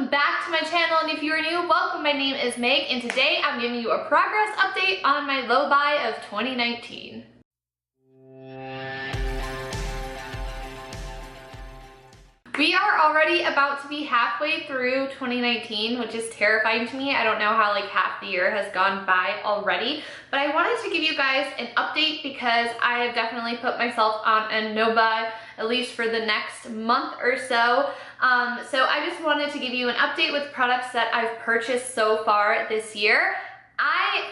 welcome back to my channel, and if you are new, welcome. My name is Meg, and today I'm giving you a progress update on my low buy of 2019. We are already about to be halfway through 2019, which is terrifying to me. I don't know how like half the year has gone by already, but I wanted to give you guys an update because I have definitely put myself on a no buy, at least for the next month or so. So I just wanted to give you an update with products that I've purchased so far this year.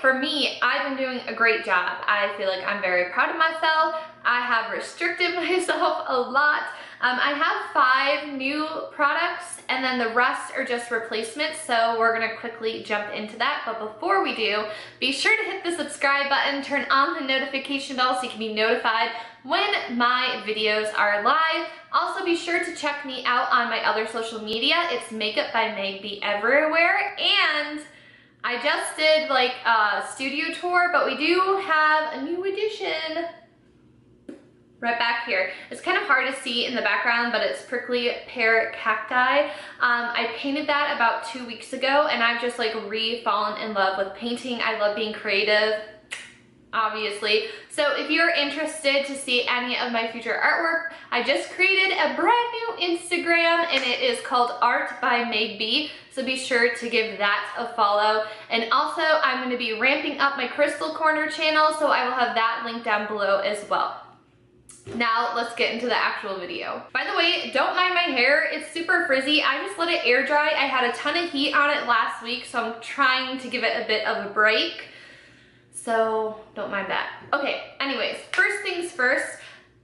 For me, I've been doing a great job. I feel like I'm very proud of myself. I have restricted myself a lot. I have 5 new products and then the rest are just replacements, so we're gonna quickly jump into that. But before we do, be sure to hit the subscribe button, turn on the notification bell so you can be notified when my videos are live. Also be sure to check me out on my other social media. It's MakeupByMegB everywhere, and I just did like a studio tour, but we do have a new addition right back here. It's kind of hard to see in the background, but it's prickly pear cacti. I painted that about 2 weeks ago, and I've just like re-fallen in love with painting. I love being creative, obviously. So if you're interested to see any of my future artwork, I just created a brand new Instagram, and it is called Art by MakeupByMegB. So be sure to give that a follow. And also, I'm going to be ramping up my Crystal Corner channel, so I will have that linked down below as well. Now let's get into the actual video. By the way, don't mind my hair. It's super frizzy. I just let it air dry. I had a ton of heat on it last week, so I'm trying to give it a bit of a break. So don't mind that. Okay, anyways, first things first,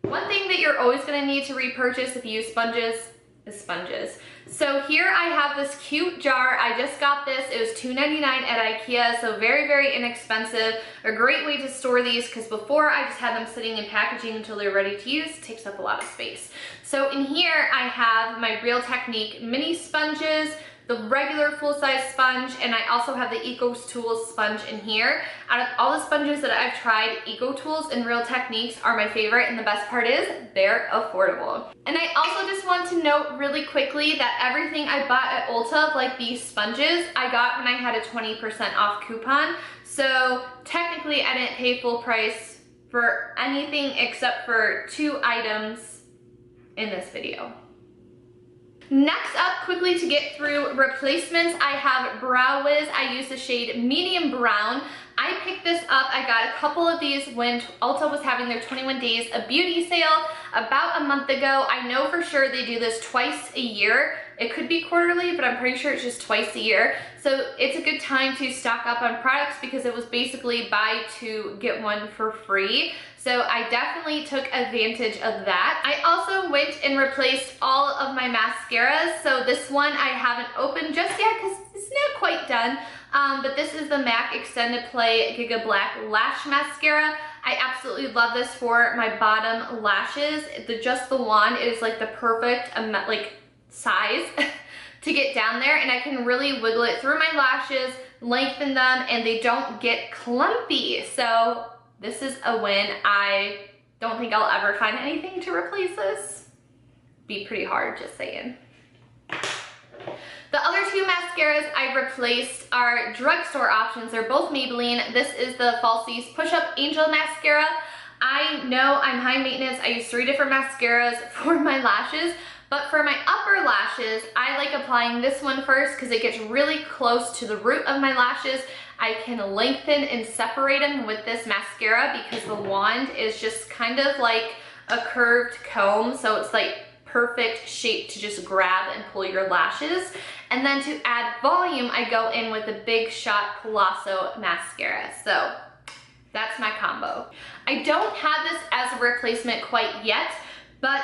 one thing that you're always gonna need to repurchase if you use sponges is sponges. So here I have this cute jar. I just got this. It was $2.99 at IKEA, so very, very inexpensive. A great way to store these, because before I just had them sitting in packaging until they're ready to use. It takes up a lot of space. So in here I have my Real Technique mini sponges, the regular full-size sponge, and I also have the EcoTools sponge in here. Out of all the sponges that I've tried, EcoTools and Real Techniques are my favorite, and the best part is they're affordable. And I also just want to note really quickly that everything I bought at Ulta, like these sponges, I got when I had a 20% off coupon. So technically I didn't pay full price for anything except for 2 items in this video. Next up, quickly to get through replacements, I have Brow Wiz. I use the shade Medium Brown. I picked this up. I got a couple of these when Ulta was having their 21 days of beauty sale about a month ago. I know for sure they do this twice a year. It could be quarterly, but I'm pretty sure it's just twice a year. So it's a good time to stock up on products because it was basically buy 2, get 1 for free. So I definitely took advantage of that. I also went and replaced all of my mascaras. So this one I haven't opened just yet because it's not quite done. But this is the MAC Extended Play Giga Black Lash Mascara. I absolutely love this for my bottom lashes. Just the wand, it is like the perfect like size to get down there, and I can really wiggle it through my lashes, lengthen them, and they don't get clumpy. So this is a win. I don't think I'll ever find anything to replace this. Be pretty hard, just saying. The other 2 mascaras I replaced are drugstore options. They're both Maybelline. This is the Falsies Push Up Angel Mascara. I know I'm high maintenance. I use 3 different mascaras for my lashes, but for my upper lashes, I like applying this one first because it gets really close to the root of my lashes. I can lengthen and separate them with this mascara because the wand is just kind of like a curved comb, so it's like perfect shape to just grab and pull your lashes. And then to add volume, I go in with the Big Shot Colosso mascara. So that's my combo. I don't have this as a replacement quite yet, but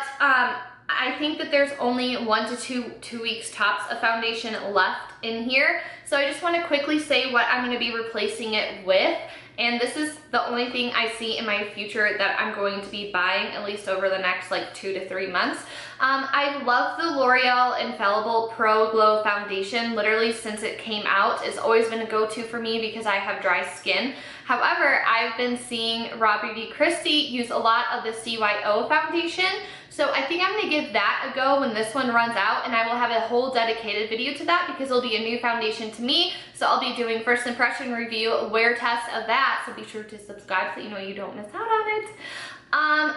I think that there's only 1 to 2 weeks tops of foundation left in here. So I just want to quickly say what I'm going to be replacing it with. And this is the only thing I see in my future that I'm going to be buying, at least over the next like 2 to 3 months. I love the L'Oreal Infallible Pro Glow Foundation. Literally since it came out, it's always been a go-to for me because I have dry skin. However, I've been seeing Raw Beauty Kristi use a lot of the CYO foundation. So I think I'm gonna give that a go when this one runs out, and I will have a whole dedicated video to that because it'll be a new foundation to me. So I'll be doing first impression review, wear test of that. So be sure to subscribe so you know you don't miss out on it.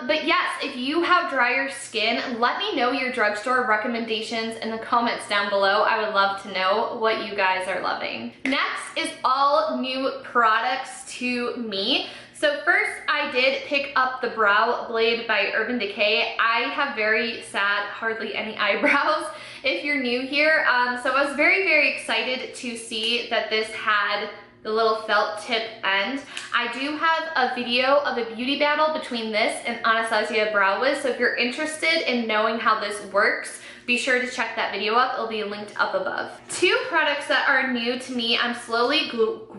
But yes, if you have drier skin, let me know your drugstore recommendations in the comments down below. I would love to know what you guys are loving. Next is all new products to me. So first, I did pick up the Brow Blade by Urban Decay. I have very sad, hardly any eyebrows if you're new here. So I was very, very excited to see that this had the little felt tip end. I do have a video of a beauty battle between this and Anastasia Brow Wiz, so if you're interested in knowing how this works, be sure to check that video out. It'll be linked up above. Two products that are new to me. I'm slowly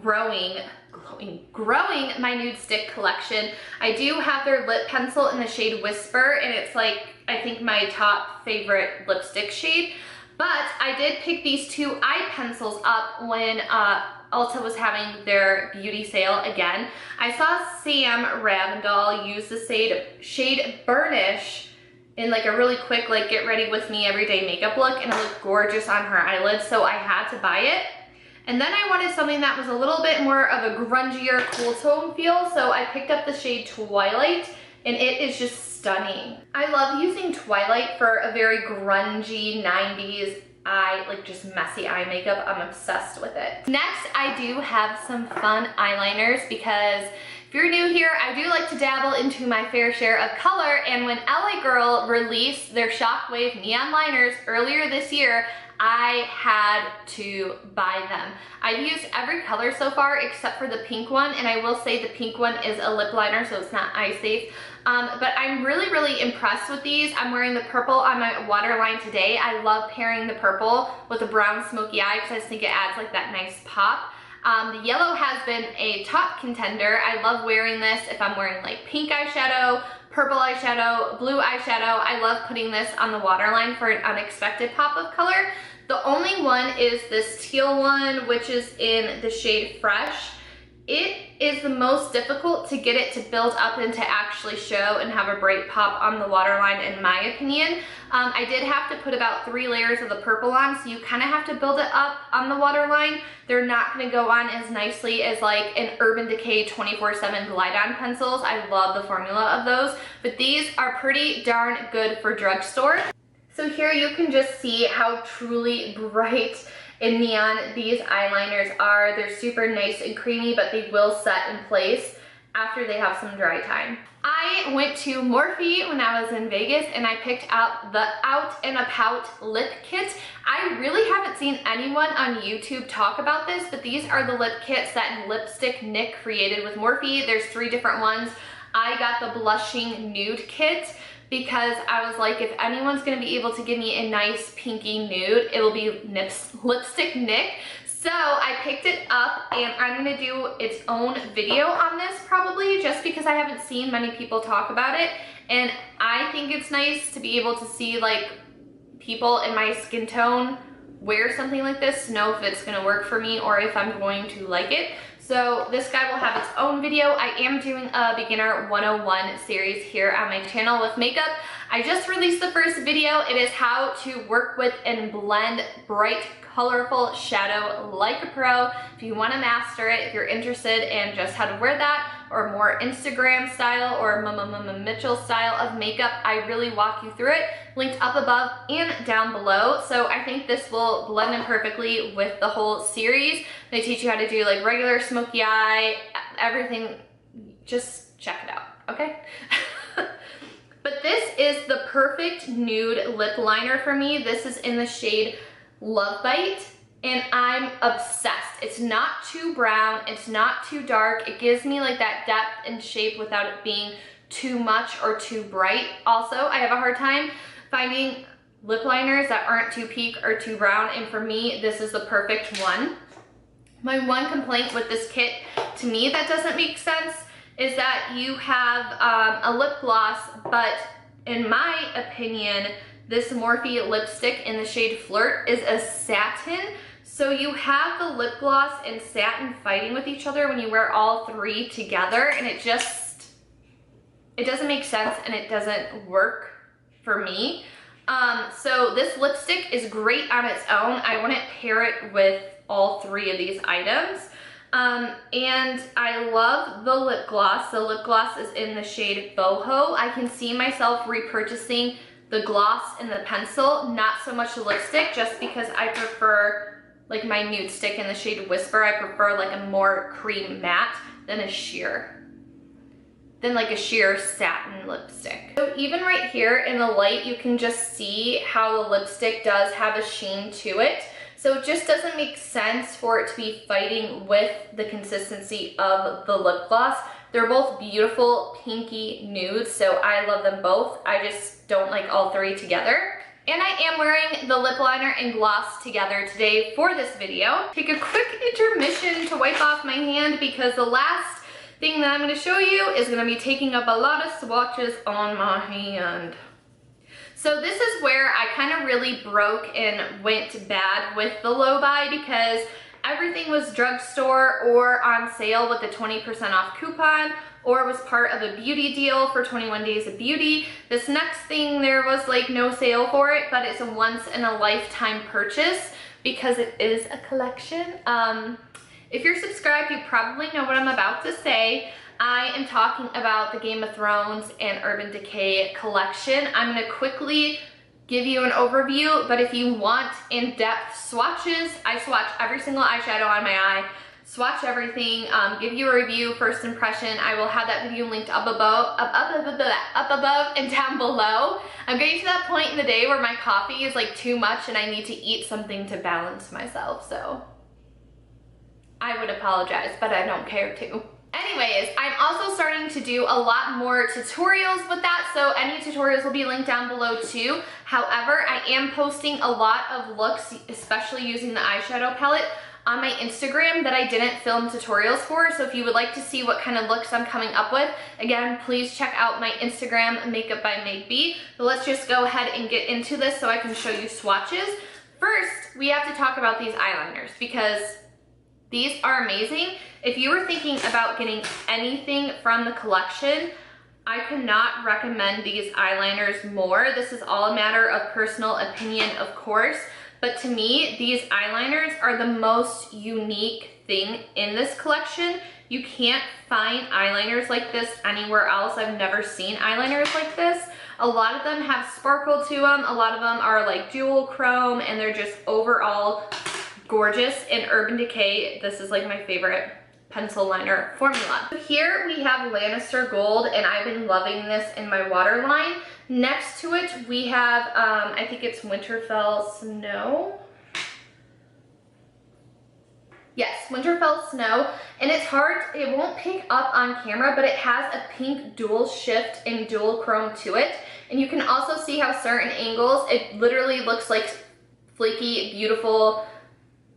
growing my nude stick collection. I do have their lip pencil in the shade Whisper, and it's like, I think my top favorite lipstick shade. But I did pick these two eye pencils up when Ulta was having their beauty sale again. I saw Sam Ravndal use the shade Burnish in like a really quick, like get ready with me everyday makeup look, and it looked gorgeous on her eyelids, so I had to buy it. And then I wanted something that was a little bit more of a grungier, cool tone feel, so I picked up the shade Twilight, and it is just stunning. I love using Twilight for a very grungy 90s eye, like just messy eye makeup. I'm obsessed with it. Next, I do have some fun eyeliners because if you're new here, I do like to dabble into my fair share of color, and when LA Girl released their Shockwave neon liners earlier this year, I had to buy them. I've used every color so far except for the pink one, and I will say the pink one is a lip liner, so it's not eye safe. But I'm really, really impressed with these. I'm wearing the purple on my waterline today. I love pairing the purple with a brown smoky eye because I just think it adds like that nice pop. The yellow has been a top contender. I love wearing this if I'm wearing like pink eyeshadow, purple eyeshadow, blue eyeshadow. I love putting this on the waterline for an unexpected pop of color. The only one is this teal one, which is in the shade Fresh. It is the most difficult to get it to build up and to actually show and have a bright pop on the waterline, in my opinion. I did have to put about 3 layers of the purple on, so you kind of have to build it up on the waterline. They're not going to go on as nicely as like an Urban Decay 24/7 Glide On pencils. I love the formula of those, but these are pretty darn good for drugstore. So here you can just see how truly bright and neon these eyeliners are. They're super nice and creamy, but they will set in place after they have some dry time. I went to Morphe when I was in Vegas, and I picked up the Out and About lip kit. I really haven't seen anyone on YouTube talk about this, but these are the lip kits that Lipstick Nick created with Morphe. There's 3 different ones. I got the Blushing Nude kit because I was like, if anyone's gonna be able to give me a nice pinky nude, it will be Lipstick Nick. So I picked it up, and I'm gonna do its own video on this probably, just because I haven't seen many people talk about it. And I think it's nice to be able to see like people in my skin tone wear something like this, to know if it's gonna work for me or if I'm going to like it. So this guy will have its own video. I am doing a beginner 101 series here on my channel with makeup. I just released the first video. It is how to work with and blend bright, colorful shadow like a pro. If you want to master it, if you're interested in just how to wear that, or more Instagram style or Mitchell style of makeup, I really walk you through it. Linked up above and down below. So I think this will blend in perfectly with the whole series. They teach you how to do like regular smoky eye, everything. Just check it out, okay? But this is the perfect nude lip liner for me. This is in the shade Love Bite, and I'm obsessed. It's not too brown, it's not too dark. It gives me like that depth and shape without it being too much or too bright. Also, I have a hard time finding lip liners that aren't too pink or too brown, and for me, this is the perfect one. My one complaint with this kit, to me, that doesn't make sense, is that you have a lip gloss, but in my opinion, this Morphe lipstick in the shade Flirt is a satin. So you have the lip gloss and satin fighting with each other when you wear all 3 together, and it doesn't make sense, and it doesn't work for me. So this lipstick is great on its own. I wouldn't pair it with all three of these items. And I love the lip gloss. The lip gloss is in the shade Boho. I can see myself repurchasing the gloss and the pencil, not so much the lipstick, just because I prefer like my nude stick in the shade Whisper. I prefer like a more cream matte than a sheer satin lipstick. So even right here in the light, you can just see how the lipstick does have a sheen to it. So it just doesn't make sense for it to be fighting with the consistency of the lip gloss. They're both beautiful pinky nudes, so I love them both. I just don't like all three together. And I am wearing the lip liner and gloss together today for this video. Take a quick intermission to wipe off my hand because the last thing that I'm going to show you is going to be taking up a lot of swatches on my hand. So this is where I kind of really broke and went bad with the low buy because everything was drugstore or on sale with a 20% off coupon, or was part of a beauty deal for 21 days of beauty. This next thing, there was like no sale for it, but it's a once in a lifetime purchase because it is a collection. If you're subscribed, you probably know what I'm about to say. I am talking about the Game of Thrones and Urban Decay collection. I'm gonna quickly give you an overview, but if you want in-depth swatches, I swatch every single eyeshadow on my eye, swatch everything, give you a review, first impression. I will have that video linked up above and down below. I'm getting to that point in the day where my coffee is like too much and I need to eat something to balance myself, so I would apologize, but I don't care to. Anyways, I'm also starting to do a lot more tutorials with that, so any tutorials will be linked down below too. However, I am posting a lot of looks, especially using the eyeshadow palette, on my Instagram that I didn't film tutorials for. So if you would like to see what kind of looks I'm coming up with, again, please check out my Instagram, MakeupByMegB. But let's just go ahead and get into this so I can show you swatches. First, we have to talk about these eyeliners because these are amazing. If you were thinking about getting anything from the collection, I could not recommend these eyeliners more. This is all a matter of personal opinion, of course, but to me, these eyeliners are the most unique thing in this collection. You can't find eyeliners like this anywhere else. I've never seen eyeliners like this. A lot of them have sparkle to them. A lot of them are like dual chrome, and they're just overall gorgeous. In Urban Decay, this is like my favorite pencil liner formula. Here we have Lannister Gold, and I've been loving this in my waterline. Next to it, we have, I think it's Winterfell Snow. Yes, Winterfell Snow, and it's hard, it won't pick up on camera, but it has a pink dual shift and dual chrome to it. And you can also see how certain angles, it literally looks like flaky, beautiful,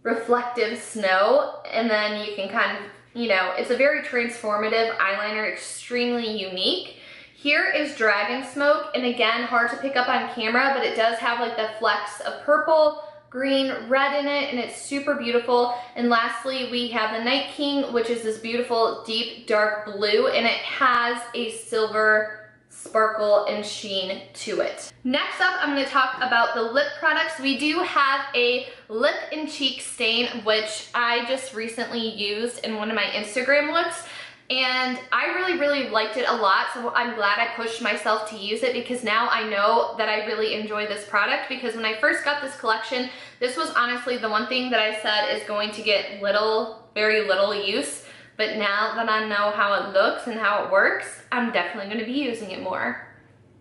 reflective snow, and then you can kind of, you know, it's a very transformative eyeliner, extremely unique. Here is Dragon Smoke, and again, hard to pick up on camera, but it does have like the flecks of purple, green, red in it, and it's super beautiful. And lastly, we have the Night King, which is this beautiful deep dark blue, and it has a silver sparkle and sheen to it. Next up, I'm going to talk about the lip products. We do have a lip and cheek stain, which I just recently used in one of my Instagram looks, and I really liked it a lot, so I'm glad I pushed myself to use it because now I know that I really enjoy this product. Because when I first got this collection, this was honestly the one thing that I said is going to get very little use. But now that I know how it looks and how it works, I'm definitely going to be using it more.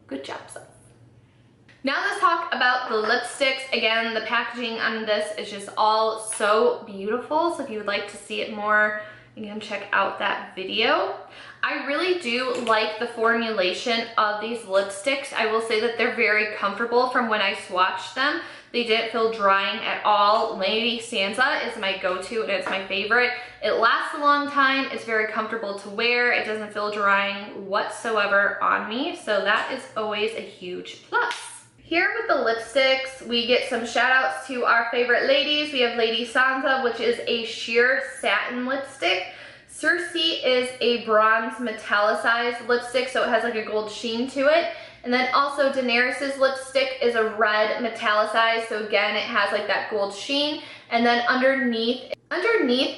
Good job, Seth. Now let's talk about the lipsticks. Again, the packaging on this is just all so beautiful. So if you would like to see it more, again, check out that video. I really do like the formulation of these lipsticks. I will say that they're very comfortable from when I swatched them. They didn't feel drying at all. Lady Sansa is my go-to and it's my favorite. It lasts a long time. It's very comfortable to wear. It doesn't feel drying whatsoever on me. So that is always a huge plus. Here with the lipsticks, we get some shout outs to our favorite ladies. We have Lady Sansa, which is a sheer satin lipstick. Cersei is a bronze metallicized lipstick, so it has like a gold sheen to it. And then also Daenerys's lipstick is a red metallicized, so again, it has like that gold sheen. And then underneath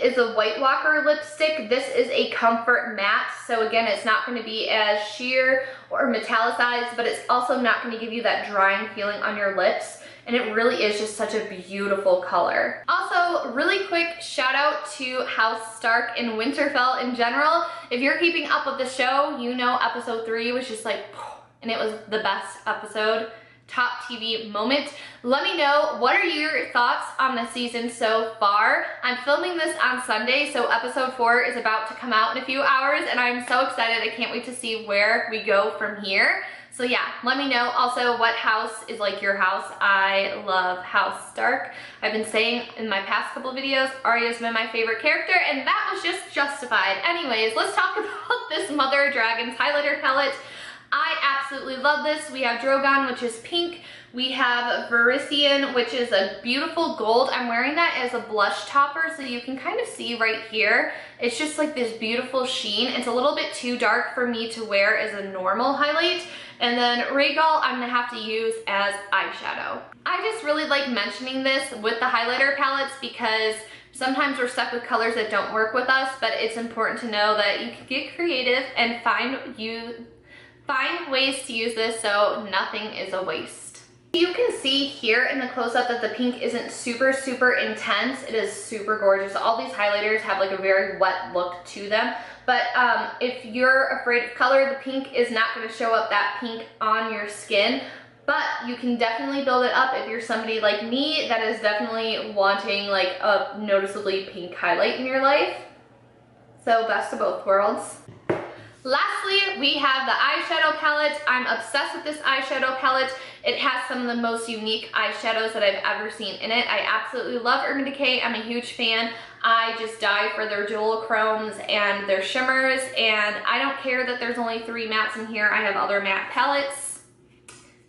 is a White Walker lipstick. This is a comfort matte, so again, it's not going to be as sheer or metallicized, but it's also not going to give you that drying feeling on your lips. And it really is just such a beautiful color. Also, really quick shout out to House Stark and Winterfell in general. If you're keeping up with the show, you know episode 3 was just like, and it was the best episode. Top TV moment. Let me know, what are your thoughts on the season so far? I'm filming this on Sunday, so episode 4 is about to come out in a few hours, and I'm so excited. I can't wait to see where we go from here. So yeah, let me know also what house is like your house. I love House Stark. I've been saying in my past couple of videos, Arya's been my favorite character, and that was just justified. Anyways, let's talk about this Mother of Dragons highlighter palette. I absolutely love this. We have Drogon, which is pink. We have Varisian, which is a beautiful gold. I'm wearing that as a blush topper, so you can kind of see right here. It's just like this beautiful sheen. It's a little bit too dark for me to wear as a normal highlight. And then Rhaegal, I'm gonna have to use as eyeshadow. I just really like mentioning this with the highlighter palettes because sometimes we're stuck with colors that don't work with us, but it's important to know that you can get creative and find ways to use this so nothing is a waste. You can see here in the close-up that the pink isn't super intense. It is super gorgeous. All these highlighters have like a very wet look to them, but if you're afraid of color, the pink is not going to show up that pink on your skin, but you can definitely build it up if you're somebody like me that is definitely wanting like a noticeably pink highlight in your life. So best of both worlds. Lastly, we have the eyeshadow palette. I'm obsessed with this eyeshadow palette. It has some of the most unique eyeshadows that I've ever seen in it. I absolutely love Urban Decay. I'm a huge fan. I just die for their duochromes and their shimmers, and I don't care that there's only 3 mattes in here. I have other matte palettes.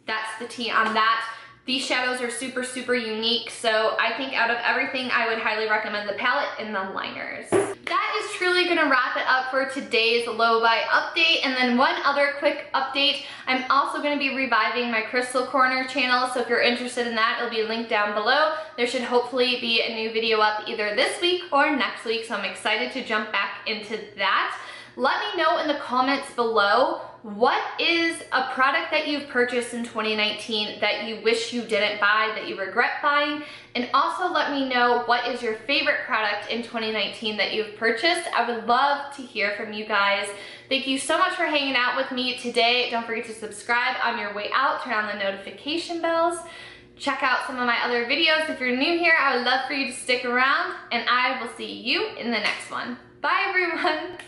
That's the tea on that. These shadows are super unique, so I think out of everything, I would highly recommend the palette and the liners. That is truly gonna wrap it up for today's low buy update. And then one other quick update, I'm also gonna be reviving my Crystal Corner channel, so if you're interested in that, it'll be linked down below. There should hopefully be a new video up either this week or next week, so I'm excited to jump back into that. Let me know in the comments below, what is a product that you've purchased in 2019 that you wish you didn't buy, that you regret buying? And also let me know, what is your favorite product in 2019 that you've purchased? I would love to hear from you guys. Thank you so much for hanging out with me today. Don't forget to subscribe on your way out, turn on the notification bells. Check out some of my other videos. If you're new here, I would love for you to stick around, and I will see you in the next one. Bye everyone.